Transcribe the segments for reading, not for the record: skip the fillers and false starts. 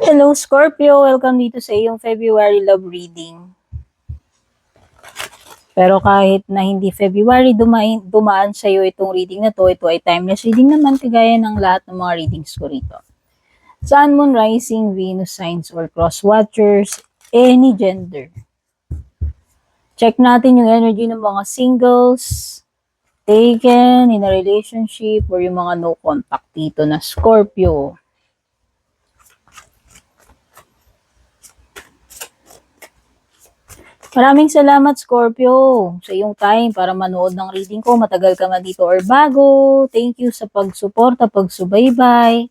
Hello Scorpio, welcome dito sa iyong February love reading. Pero kahit na hindi February dumaan sa iyo itong reading na to, ito ay timeless reading naman kagaya ng lahat ng mga readings ko rito. Sun, Moon, Rising, Venus, Signs, or Cross Watchers, any gender. Check natin yung energy ng mga singles, taken, in a relationship, or yung mga no contact dito na Scorpio. Maraming salamat Scorpio sa iyong time para manood ng reading ko. Matagal ka man dito or bago. Thank you sa pagsuporta, pagsubaybay.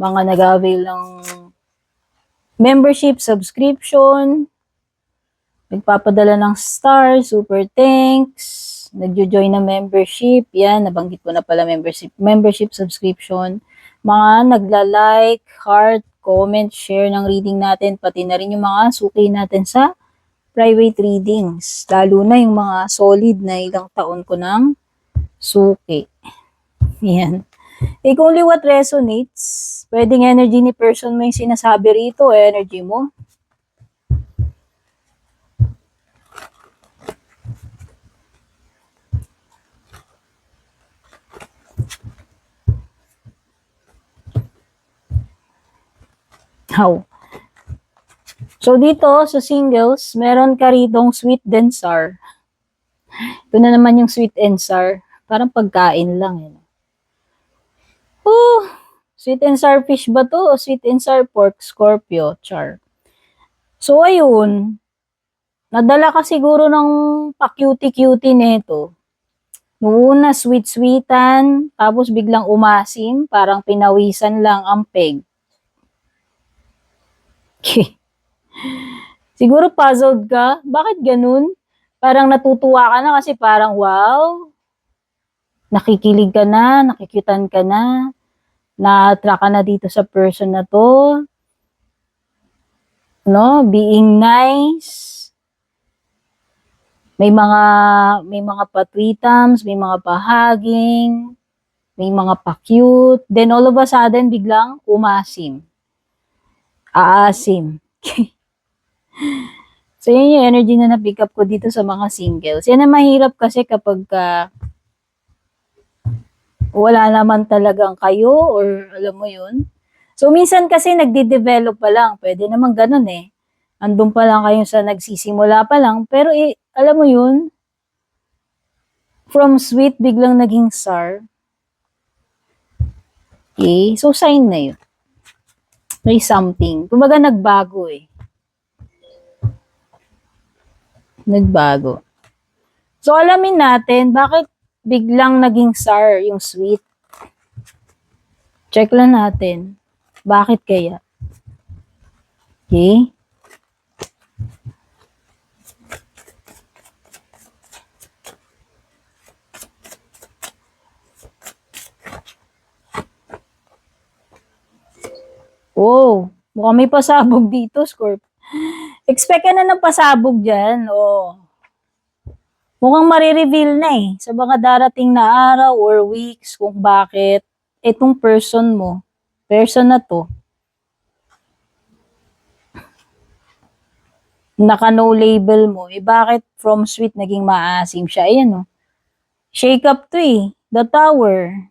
Mga nag-avail ng membership, subscription. Nagpapadala ng stars, super thanks. Nagjo-join na membership. Yan, nabanggit ko na pala membership subscription. Mga nagla-like, heart, comment, share ng reading natin. Pati na rin yung mga suki natin sa private readings, lalo na yung mga solid na ilang taon ko ng suki. Yan. Take only what resonates. Pwedeng energy ni person mo yung sinasabi rito, energy mo. How? So, dito, sa singles, meron ka ritong sweet and sour. Ito na naman yung sweet and sour. Parang pagkain lang. Yun. Sweet and sour fish ba to? O sweet and sour pork, Scorpio, char. So, ayun. Nadala ka siguro ng pa-cutie-cutie nito. Noong una, sweet-sweetan, tapos biglang umasim, parang pinawisan lang ang peg. Siguro puzzled ka. Bakit ganun? Parang natutuwa ka na kasi parang wow. Nakikilig ka na, nakikitan ka na. Na-attract ka na dito sa person na to. No? Being nice. May mga patwitams, may mga pahaging, may mga pa-cute. Then all of a sudden, biglang umasim. Aasim. So, yun yung energy na na-pick up ko dito sa mga singles. Yan ang mahirap kasi kapag wala naman talagang kayo or alam mo yun. So, minsan kasi nagde-develop pa lang. Pwede naman ganun eh. Andun pa lang kayo sa nagsisimula pa lang. Pero alam mo yun, from sweet biglang naging sour. Okay? So, sign na yun. May something. Kumbaga nagbago eh. Nagbago. So, alamin natin, bakit biglang naging sour yung sweet? Check lang natin. Bakit kaya? Okay? Oh, mukhang may pasabog dito, Scorp. Expect ka na ng pasabog dyan. Oh. Mukhang marireveal na eh sa mga darating na araw or weeks kung bakit itong person na to, naka no label mo, bakit from sweet naging maasim siya? Ayan oh. Shake up to eh. The Tower.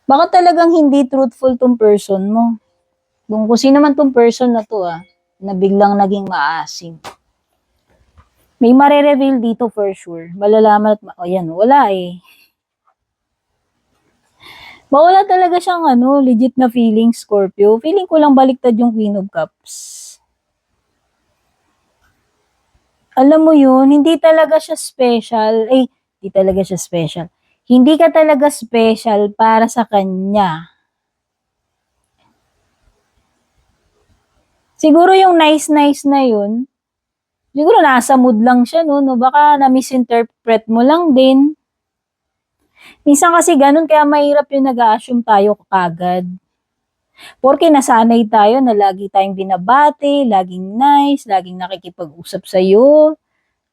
Baka talagang hindi truthful tong person mo. Kung sino man tong person na to na biglang naging maasim. May mare-reveal dito for sure. Malalaman at, ayan, wala eh. Wala talaga siyang legit na feeling, Scorpio. Feeling ko lang baliktad yung Queen of Cups. Alam mo yun, hindi talaga siya special. Hindi talaga siya special. Hindi ka talaga special para sa kanya. Siguro yung nice-nice na yun, siguro nasa mood lang siya, no? Baka na-misinterpret mo lang din. Minsan kasi ganun, kaya mahirap yung nag-a-assume tayo kagad. Porque nasanay tayo na lagi tayong binabati, laging nice, laging nakikipag-usap sa'yo.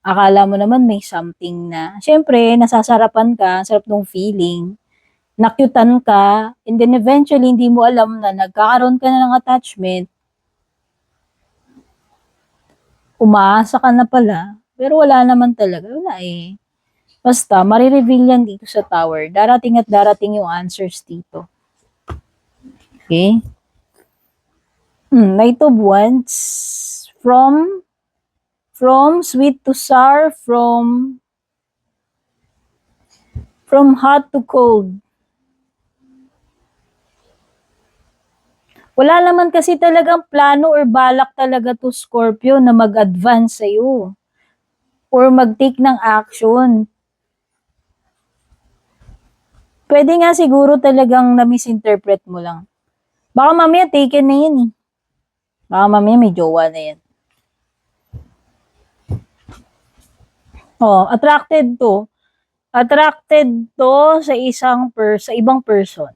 Akala mo naman may something na. Siyempre, nasasarapan ka, sarap ng feeling. nakyutan ka, and then eventually, hindi mo alam na nagkakaroon ka na ng attachment, umaasa ka na pala, pero wala naman talaga, wala eh. Basta, marireveal yan dito sa tower. Darating at darating yung answers dito. Okay? Knight of Wands, from sweet to sour, from hot to cold. Wala naman kasi talagang plano or balak talaga to Scorpio na mag-advance sa'yo or mag-take ng action. Pwede nga siguro talagang na-misinterpret mo lang. Baka mamaya taken na yan eh. Baka mamaya may jowa na yan. Oh, attracted to sa ibang person.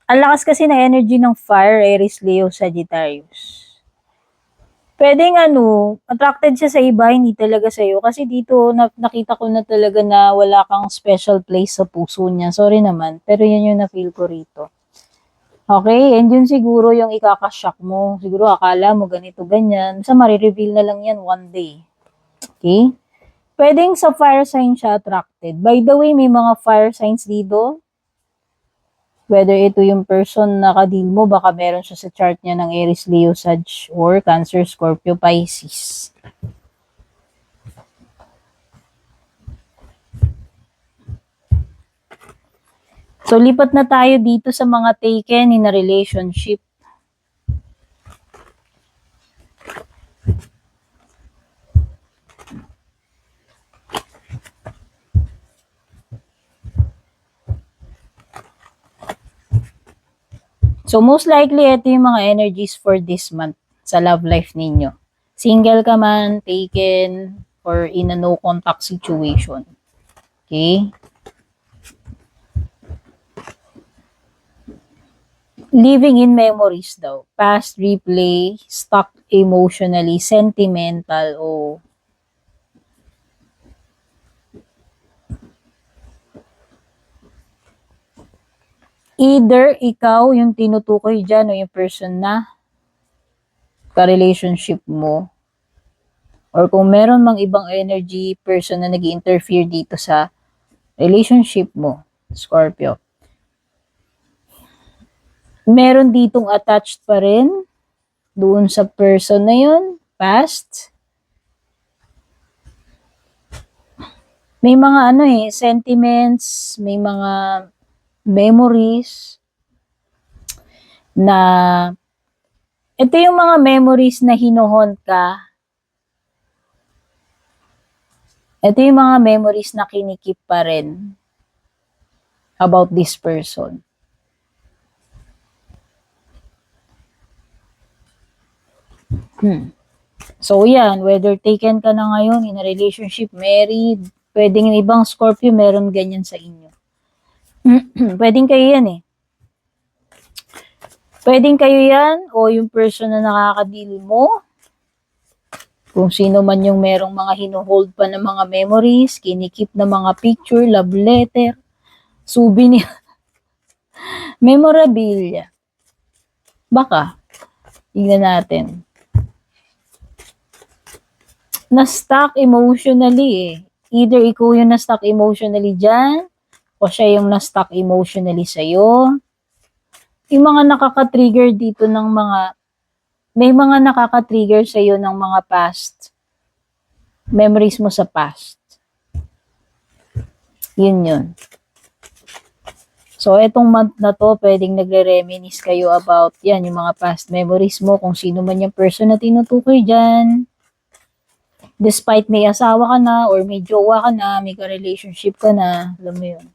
Ang lakas kasi ng energy ng fire, Aries, Leo, Sagittarius. Pwedeng attracted siya sa iba, hindi talaga sa'yo. Kasi dito, nakita ko na talaga na wala kang special place sa puso niya. Sorry naman, pero yun yung na-feel ko rito. Okay, and yun siguro yung ikakashock mo. Siguro akala mo ganito, ganyan. Sa marireveal na lang yan one day. Okay? Pwedeng sa fire sign siya attracted. By the way, may mga fire signs dito. Whether ito yung person na kadil mo, baka meron siya sa chart niya ng Aries, Leo, Sag, or Cancer, Scorpio, Pisces. So, lipat na tayo dito sa mga taken in a relationship. So, most likely, ito yung mga energies for this month sa love life ninyo. Single ka man, taken, or in a no-contact situation. Okay? Living in memories daw. Past replay, stuck emotionally, sentimental, o either ikaw yung tinutukoy dyan o yung person na ka-relationship mo, or kung meron mang ibang energy person na nag-interfere dito sa relationship mo, Scorpio. Meron ditong attached pa rin doon sa person na yun, past. May mga sentiments, may mga memories na ito yung mga memories na hinuhon ka. Ito yung mga memories na kinikip pa rin about this person. So yan, whether taken ka na ngayon in a relationship, married, pwedeng ibang Scorpio meron ganyan sa inyo. Pwedeng kayo yan eh. Pwedeng kayo yan o yung person na nakakadil mo. Kung sino man yung merong mga hinuhold pa ng mga memories, kinikip na mga picture, love letter, souvenir, memorabilia. Baka, tingnan natin. Na-stuck emotionally eh. Either ikaw yung na-stuck emotionally dyan, o siya yung na-stuck emotionally sa'yo. Yung mga nakaka-trigger dito ng may mga nakaka-trigger sa'yo ng mga past memories mo sa past. Yun. So, etong month na to, pwedeng nagre-reminisce kayo about yan, yung mga past memories mo, kung sino man yung person na tinutukoy dyan. Despite may asawa ka na, or may jowa ka na, may ka-relationship ka na, alam mo yun.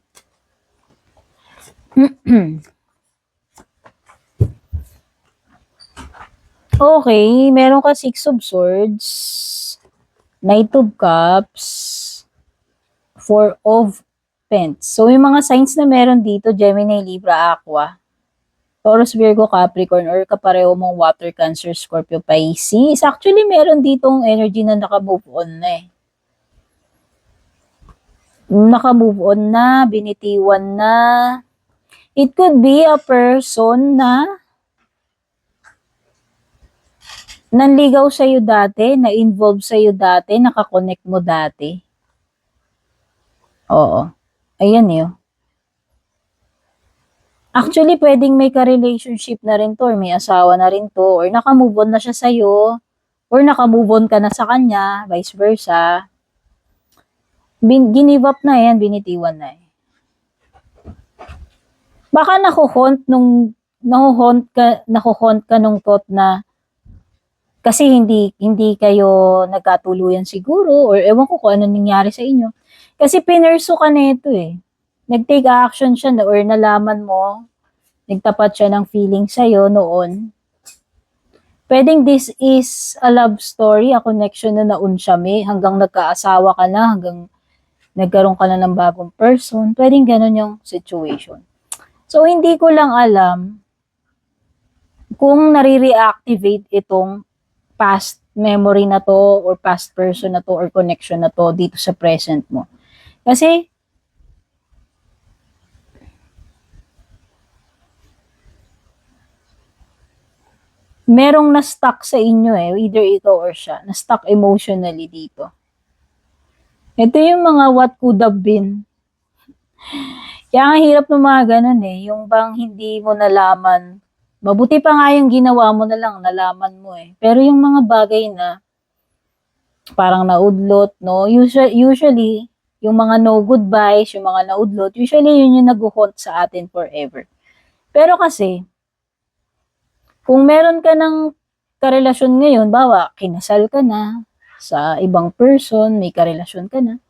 Okay, meron ka 6 of Swords, Knight of Cups, 4 of Pentacles. So, yung mga signs na meron dito, Gemini, Libra, Aqua, Taurus, Virgo, Capricorn, or kapareho mong Water, Cancer, Scorpio, Pisces. Actually, meron ditong energy na naka-move on na eh. Naka-move on na, binitiwan na, It could be a person na nanligaw sa'yo dati, na-involve sa'yo dati, nakakonect mo dati. Oo. Ayan yun. Actually, pwedeng may ka-relationship na rin to, or may asawa na rin to, or naka-move on na siya sa'yo, or naka-move on ka na sa kanya, vice versa. Ginive up na yan, binitiwan na eh. Baka nakuhont ka nung thought na kasi hindi kayo nagkatuluyan siguro, or ewan ko kung ano nangyari sa inyo. Kasi pinursu ka nito eh. Nag-take action siya or nalaman mo, nagtapat siya ng feeling sa'yo noon. Pwedeng this is a love story, a connection na naunsyami, hanggang nagkaasawa ka na, hanggang nagkaroon ka na ng bagong person. Pwedeng ganun yung situation. So, hindi ko lang alam kung nare-reactivate itong past memory na to, or past person na to, or connection na to dito sa present mo. Kasi, merong na-stuck sa inyo eh, either ito or siya, na-stuck emotionally dito. Ito yung mga what could have been. Kaya nga hirap ng mga ganun eh, yung bang hindi mo nalaman. Mabuti pa nga yung ginawa mo na lang, nalaman mo eh. Pero yung mga bagay na parang naudlot, no? Usually, yung mga no goodbyes, yung mga naudlot, usually yun yung nag-haunt sa atin forever. Pero kasi, kung meron ka ng karelasyon ngayon, bawa, kinasal ka na sa ibang person, may karelasyon ka na,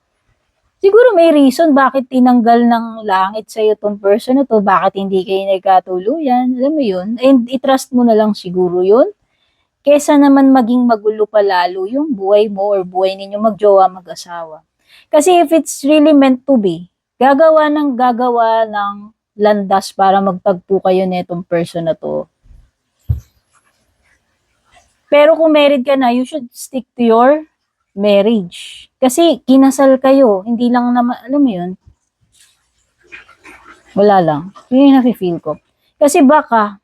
siguro may reason bakit tinanggal ng langit sa'yo tong person na to, bakit hindi kayo nagkatuluyan, alam mo yun, and i-trust mo na lang siguro yun, kesa naman maging magulo pa lalo yung buhay mo or buhay ninyo magjowa, mag-asawa. Kasi if it's really meant to be, gagawa ng landas para magtagpo kayo netong person na to. Pero kung married ka na, you should stick to your marriage. Kasi kinasal kayo, hindi lang naman, alam mo yun, wala lang. Yun yung nafe-feel ko. Kasi baka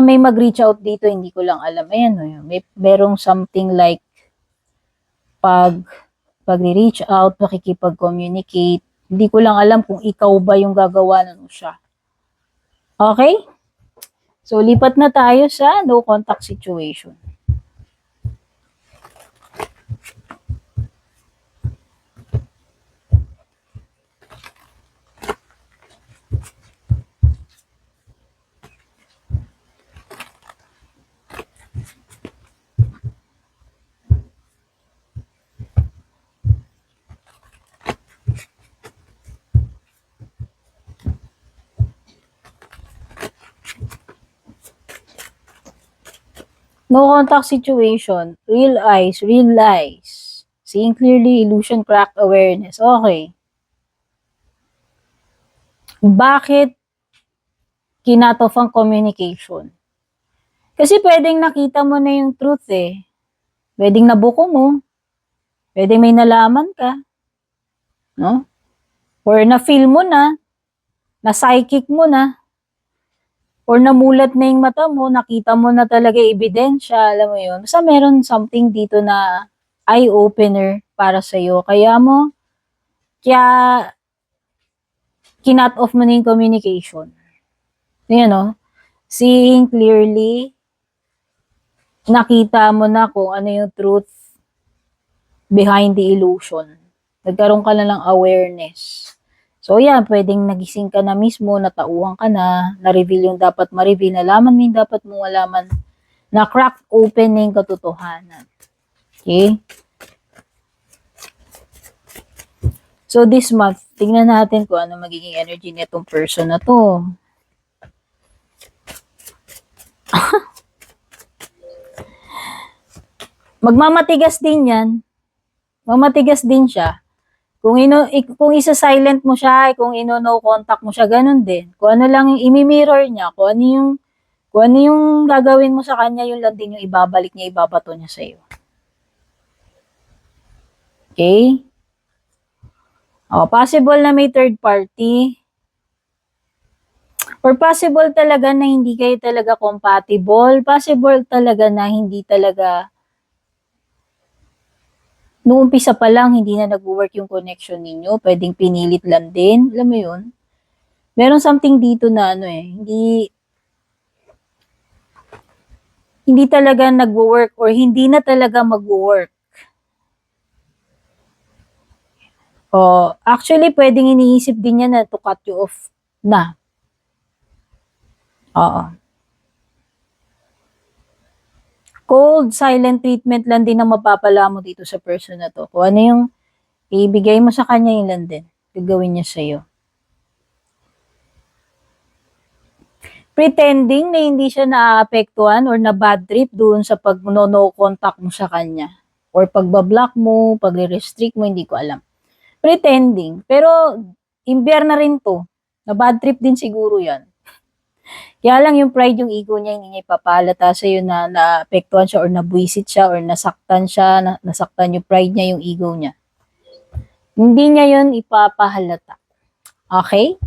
may mag-reach out dito, hindi ko lang alam. Ayan, merong something like pag-reach out, makikipag-communicate. Hindi ko lang alam kung ikaw ba yung gagawa nun siya. Okay? So, lipat na tayo sa no contact situation. No contact situation, real eyes, real lies. Seeing clearly, illusion, cracked awareness. Okay. Bakit kinat off ang communication? Kasi pwedeng nakita mo na yung truth eh. Pwedeng nabuko mo. Pwedeng may nalaman ka. No? Or na-feel mo na. Na-psychic mo na. Or namulat na yung mata mo, nakita mo na talaga ebidensya, alam mo yun. Basta meron something dito na eye-opener para sa'yo. Kaya kinat off mo na yung communication. Yun, no? Seeing clearly, nakita mo na kung ano yung truth behind the illusion. Nagkaroon ka na ng awareness. So, yan, pwedeng nagising ka na mismo, natauhan ka na-reveal yung dapat ma-reveal, nalaman mo yung dapat mong malaman, na-crack open na yung katotohanan. Okay? So, this month, tingnan natin kung ano magiging energy nitong person na to. Magmamatigas din yan. Mamatigas din siya. Kung isa-silent mo siya, kung no contact mo siya, ganun din. Kung ano lang yung imi-mirror niya, kung ano yung gagawin mo sa kanya, yun lang din yung ibabalik niya, ibabato niya sa iyo. Okay? Possible na may third party. Or possible talaga na hindi kayo talaga compatible. Possible talaga na hindi talaga, noong umpisa pa lang, hindi na nag-work yung connection ninyo. Pwedeng pinilit lang din. Alam mo yun? Meron something dito na hindi talaga nag-work or hindi na talaga mag-work. Actually, pwedeng iniisip din niya na to cut you off na. Oo. Cold, silent treatment lang din ang mapapala mo dito sa person na to. Kung ano yung ibigay mo sa kanya, yun lang din. Gagawin niya sa'yo. Pretending na hindi siya naaapektuhan or na bad trip doon sa pag no contact mo sa kanya. Or pagbablock mo, pagre-restrict mo, hindi ko alam. Pretending. Pero, imbier na rin to. Na bad trip din siguro yan. Kaya lang yung pride, yung ego niya, hindi niya ipapalata sa'yo na naapektuhan siya or nabwisit siya or nasaktan siya, nasaktan yung pride niya, yung ego niya. Hindi niya yun ipapahalata. Okay?